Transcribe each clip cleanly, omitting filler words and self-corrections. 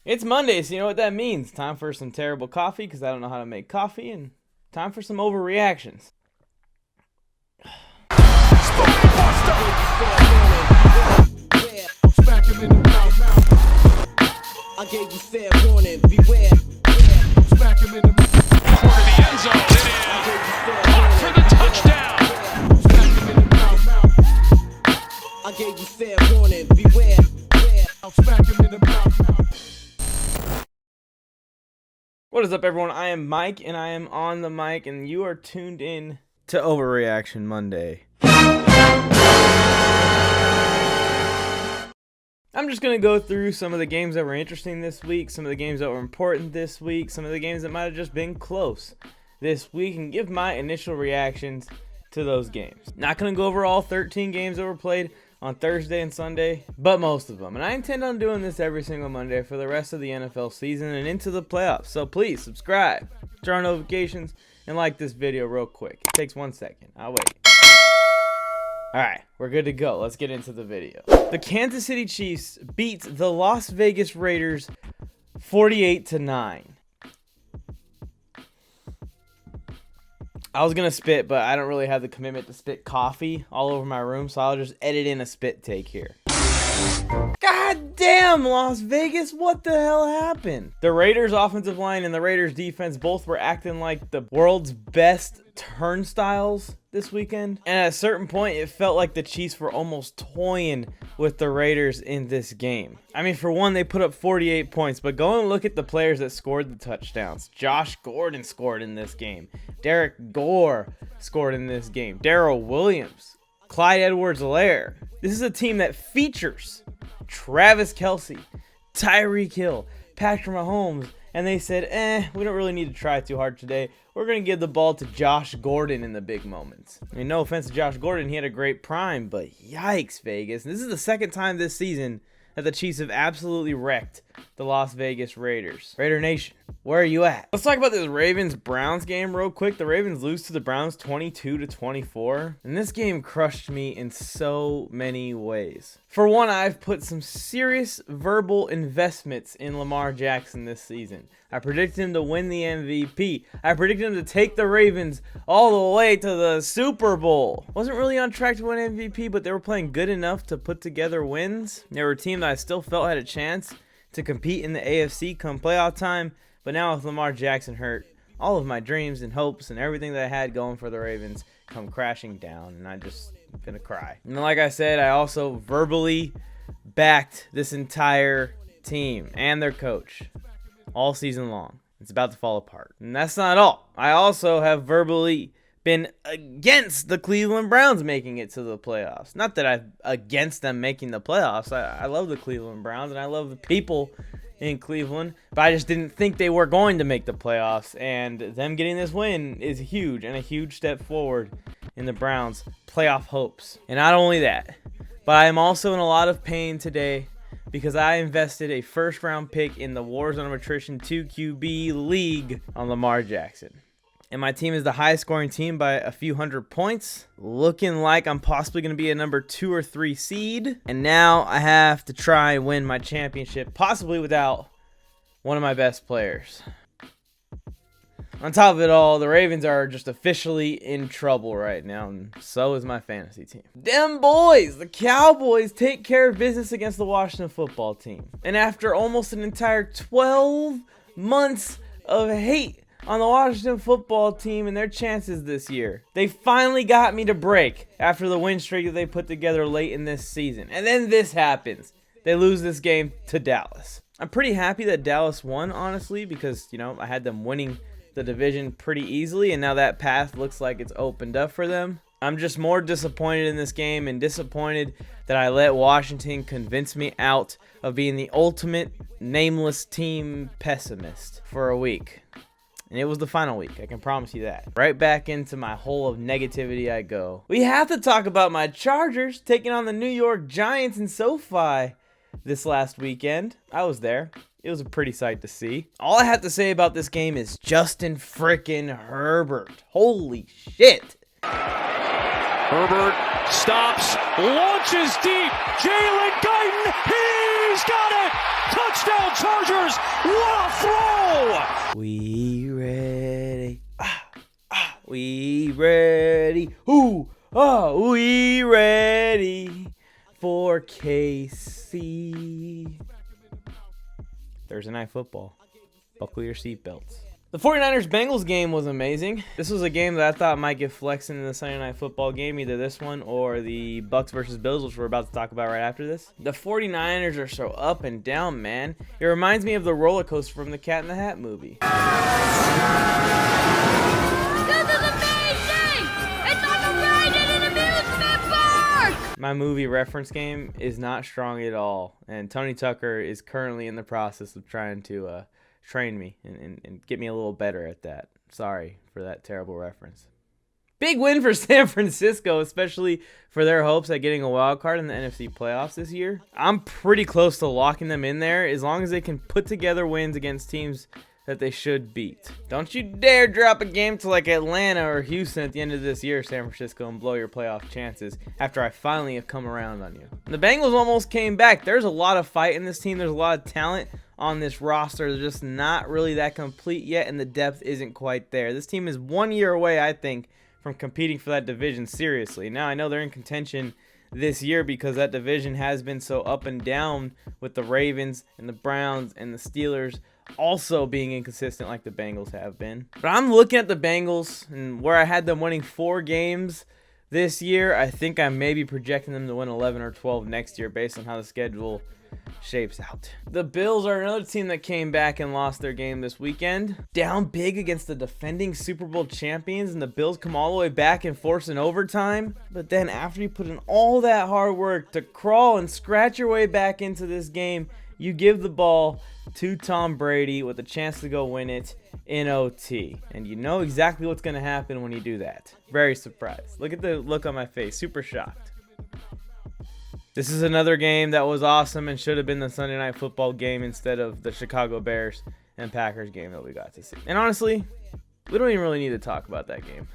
It's Monday, so you know what that means. Time for some terrible coffee, because I don't know how to make coffee, and time for some overreactions. I gave you fair warning, beware. Smack him in the mouth. Toward the end zone. It is caught for the touchdown. Smack him in the mouth. I gave you fair warning, beware. I'll smack him in the mouth. What is up, everyone? I am Mike, and I am on the mic, and you are tuned in to Overreaction Monday. I'm just going to go through some of the games that were interesting this week, some of the games that were important this week, some of the games that might have just been close this week, and give my initial reactions to those games. Not going to go over all 13 games that were played on Thursday and Sunday, but most of them. And I intend on doing this every single Monday for the rest of the NFL season and into the playoffs. So please subscribe, turn on notifications, and like this video real quick. It takes 1 second. I'll wait. Alright, we're good to go. Let's get into the video. The Kansas City Chiefs beat the Las Vegas Raiders 48-9. I was gonna spit, but I don't really have the commitment to spit coffee all over my room, so I'll just edit in a spit take here. God damn, Las Vegas, what the hell happened? The Raiders offensive line and the Raiders defense both were acting like the world's best turnstiles this weekend. And at a certain point, it felt like the Chiefs were almost toying with the Raiders in this game. I mean, for one, they put up 48 points, but go and look at the players that scored the touchdowns. Josh Gordon scored in this game. Derek Gore scored in this game. Darrell Williams. Clyde Edwards-Helaire. This is a team that features Travis Kelce, Tyreek Hill, Patrick Mahomes, and they said, we don't really need to try too hard today. We're going to give the ball to Josh Gordon in the big moments. I mean, no offense to Josh Gordon, he had a great prime, but yikes, Vegas. This is the second time this season that the Chiefs have absolutely wrecked the Las Vegas Raiders. Raider Nation, where are you at? Let's talk about this Ravens-Browns game real quick. The Ravens lose to the Browns 22-24, and this game crushed me in so many ways. For one, I've put some serious verbal investments in Lamar Jackson this season. I predicted him to win the MVP. I predicted him to take the Ravens all the way to the Super Bowl. Wasn't really on track to win MVP, but they were playing good enough to put together wins. They were a team that I still felt had a chance to compete in the AFC come playoff time. But now with Lamar Jackson hurt, all of my dreams and hopes and everything that I had going for the Ravens come crashing down, and I just gonna cry. And like I said, I also verbally backed this entire team and their coach all season long. It's about to fall apart. And that's not all. I also have verbally been against the Cleveland Browns making it to the playoffs. Not that I'm against them making the playoffs. I love the Cleveland Browns, and I love the people in Cleveland, but I just didn't think they were going to make the playoffs, and them getting this win is huge and a huge step forward in the Browns' playoff hopes. And not only that, but I am also in a lot of pain today because I invested a first-round pick in the Warzone of Attrition 2 QB League on Lamar Jackson. And my team is the highest scoring team by a few hundred points. Looking like I'm possibly going to be a number 2 or 3 seed. And now I have to try and win my championship, possibly without one of my best players. On top of it all, the Ravens are just officially in trouble right now, and so is my fantasy team. Them boys, the Cowboys, take care of business against the Washington football team. And after almost an entire 12 months of hate on the Washington football team and their chances this year, they finally got me to break after the win streak that they put together late in this season. And then this happens. They lose this game to Dallas. I'm pretty happy that Dallas won, honestly, because, I had them winning the division pretty easily, and now that path looks like it's opened up for them. I'm just more disappointed in this game and disappointed that I let Washington convince me out of being the ultimate nameless team pessimist for a week. And it was the final week, I can promise you that. Right back into my hole of negativity I go. We have to talk about my Chargers taking on the New York Giants in SoFi this last weekend. I was there. It was a pretty sight to see. All I have to say about this game is Justin frickin' Herbert. Holy shit. Herbert stops, launches deep. Jalen Guyton, he's got it. Touchdown Chargers. What a throw. We ready. We ready. Ooh. Oh, we ready for KC. Thursday Night Football. Buckle your seatbelts. The 49ers-Bengals game was amazing. This was a game that I thought might get flexed into the Sunday Night Football game, either this one or the Bucks versus Bills, which we're about to talk about right after this. The 49ers are so up and down, man. It reminds me of the roller coaster from the Cat in the Hat movie. This is amazing! It's like a ride in an amusement park! My movie reference game is not strong at all, and Tony Tucker is currently in the process of trying to train me and get me a little better at that. Sorry for that terrible reference. Big win for San Francisco, especially for their hopes at getting a wild card in the NFC playoffs this year. I'm pretty close to locking them in there as long as they can put together wins against teams that they should beat. Don't you dare drop a game to like Atlanta or Houston at the end of this year, San Francisco, and blow your playoff chances after I finally have come around on you. The Bengals almost came back. There's a lot of fight in this team. There's a lot of talent on this roster. They're just not really that complete yet, and the depth isn't quite there. This team is 1 year away, I think, from competing for that division seriously. Now, I know they're in contention this year because that division has been so up and down with the Ravens and the Browns and the Steelers also being inconsistent like the Bengals have been. But I'm looking at the Bengals, and where I had them winning 4 games this year, I think I may be projecting them to win 11 or 12 next year based on how the schedule shapes out. The Bills are another team that came back and lost their game this weekend. Down big against the defending Super Bowl champions, and the Bills come all the way back and force an overtime. But then after you put in all that hard work to crawl and scratch your way back into this game, you give the ball to Tom Brady with a chance to go win it in OT. And you know exactly what's going to happen when you do that. Very surprised. Look at the look on my face. Super shocked. This is another game that was awesome and should have been the Sunday Night Football game instead of the Chicago Bears and Packers game that we got to see. And honestly, we don't even really need to talk about that game.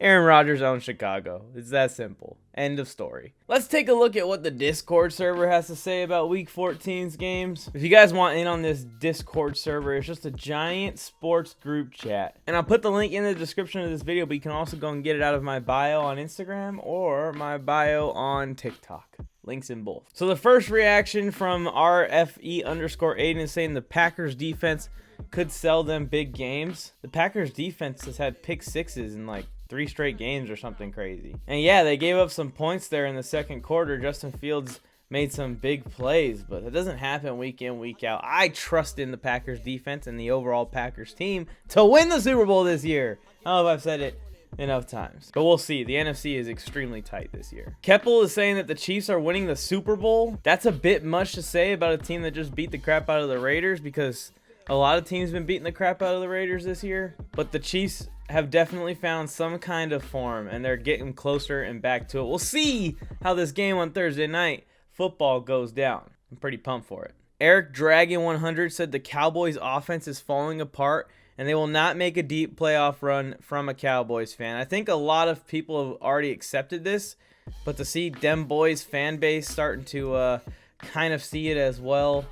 Aaron Rodgers owns Chicago. It's that simple. End of story. Let's take a look at what the Discord server has to say about Week 14's games. If you guys want in on this Discord server, it's just a giant sports group chat. And I'll put the link in the description of this video, but you can also go and get it out of my bio on Instagram or my bio on TikTok. Links in both. So the first reaction from RFE_Aiden is saying the Packers defense could sell them big games. The Packers defense has had pick sixes in like 3 straight games or something crazy. And yeah, they gave up some points there in the second quarter. Justin Fields made some big plays, but it doesn't happen week in, week out. I trust in the Packers defense and the overall Packers team to win the Super Bowl this year. I don't know if I've said it enough times, but we'll see. The NFC is extremely tight this year. Keppel is saying that the Chiefs are winning the Super Bowl. That's a bit much to say about a team that just beat the crap out of the Raiders, because a lot of teams have been beating the crap out of the Raiders this year, but the Chiefs have definitely found some kind of form, and they're getting closer and back to it. We'll see how this game on Thursday night football goes down. I'm pretty pumped for it. Eric Dragon 100 said the Cowboys offense is falling apart, and they will not make a deep playoff run from a Cowboys fan. I think a lot of people have already accepted this, but to see Dem Boys fan base starting to kind of see it as well,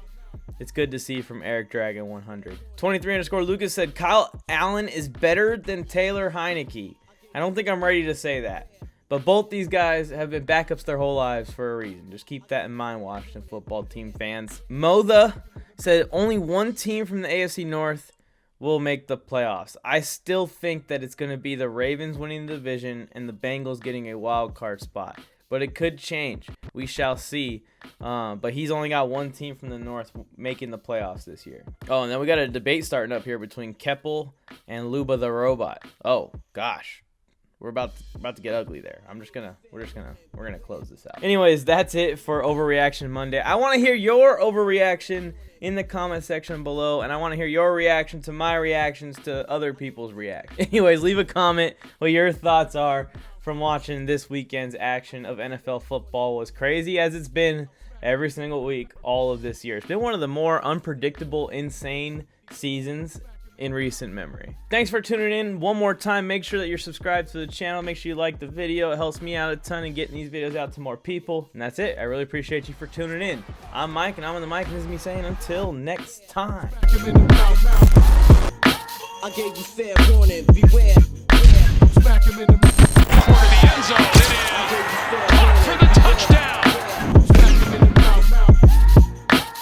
it's good to see from Eric Dragon 100. 23_Lucas said Kyle Allen is better than Taylor Heineke. I don't think I'm ready to say that, but both these guys have been backups their whole lives for a reason. Just keep that in mind, Washington football team fans. Motha said only one team from the AFC North will make the playoffs. I still think that it's going to be the Ravens winning the division and the Bengals getting a wild card spot. But it could change. We shall see. But he's only got one team from the North making the playoffs this year. Oh, and then we got a debate starting up here between Keppel and Luba the Robot. Oh, gosh. We're about to get ugly there. We're gonna close this out. Anyways, that's it for Overreaction Monday. I want to hear your overreaction in the comment section below, and I want to hear your reaction to my reactions to other people's reactions. Anyways, leave a comment what your thoughts are from watching this weekend's action of NFL football. Was crazy as it's been every single week all of this year. It's been one of the more unpredictable, insane seasons in recent memory. Thanks for tuning in. One more time, make sure that you're subscribed to the channel. Make sure you like the video. It helps me out a ton in getting these videos out to more people. And that's it. I really appreciate you for tuning in. I'm Mike, and I'm on the mic, and this is me saying until next time. I gave you fair warning, beware.